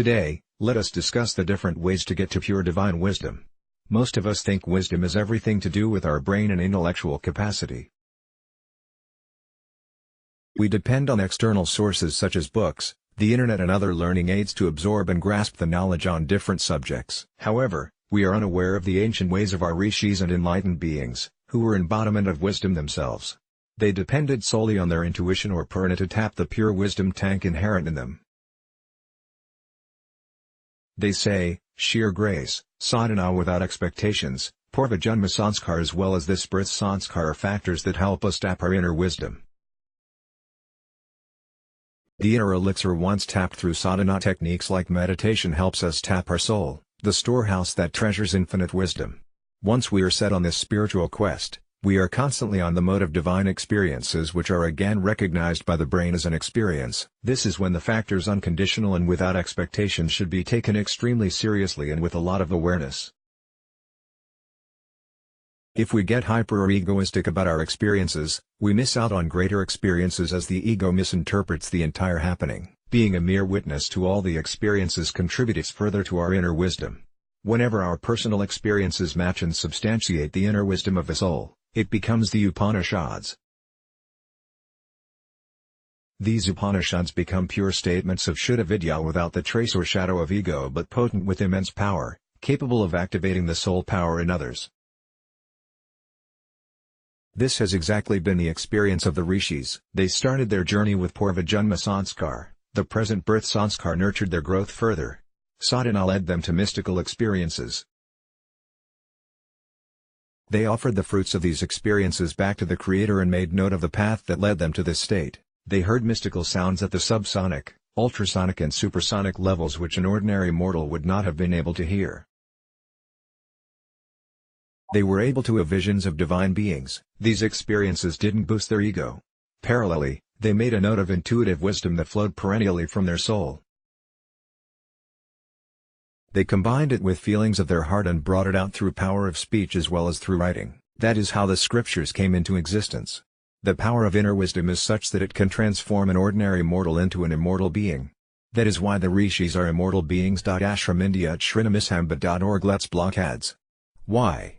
Today, let us discuss the different ways to get to pure divine wisdom. Most of us think wisdom is everything to do with our brain and intellectual capacity. We depend on external sources such as books, the internet and other learning aids to absorb and grasp the knowledge on different subjects. However, we are unaware of the ancient ways of our rishis and enlightened beings, who were embodiment of wisdom themselves. They depended solely on their intuition or prana to tap the pure wisdom tank inherent in them. They say, sheer grace, sadhana without expectations, purvajanma sanskar as well as this birth sanskar are factors that help us tap our inner wisdom. The inner elixir once tapped through sadhana techniques like meditation helps us tap our soul, the storehouse that treasures infinite wisdom. Once we are set on this spiritual quest, we are constantly on the mode of divine experiences which are again recognized by the brain as an experience. This is when the factors unconditional and without expectations should be taken extremely seriously and with a lot of awareness. If we get hyper or egoistic about our experiences, we miss out on greater experiences as the ego misinterprets the entire happening. Being a mere witness to all the experiences contributes further to our inner wisdom. Whenever our personal experiences match and substantiate the inner wisdom of the soul, it becomes the Upanishads. These Upanishads become pure statements of Shuddha Vidya without the trace or shadow of ego but potent with immense power, capable of activating the soul power in others. This has exactly been the experience of the rishis. They started their journey with purvajanma sanskar, the present birth sanskar nurtured their growth further. Sadhana led them to mystical experiences. They offered the fruits of these experiences back to the Creator and made note of the path that led them to this state. They heard mystical sounds at the subsonic, ultrasonic and supersonic levels which an ordinary mortal would not have been able to hear. They were able to have visions of divine beings. These experiences didn't boost their ego. Parallelly, they made a note of intuitive wisdom that flowed perennially from their soul. They combined it with feelings of their heart and brought it out through power of speech as well as through writing. That is how the scriptures came into existence. The power of inner wisdom is such that it can transform an ordinary mortal into an immortal being. That is why the rishis are immortal beings. Ashramindia at shrinamishamba.org. Let's block ads. Why?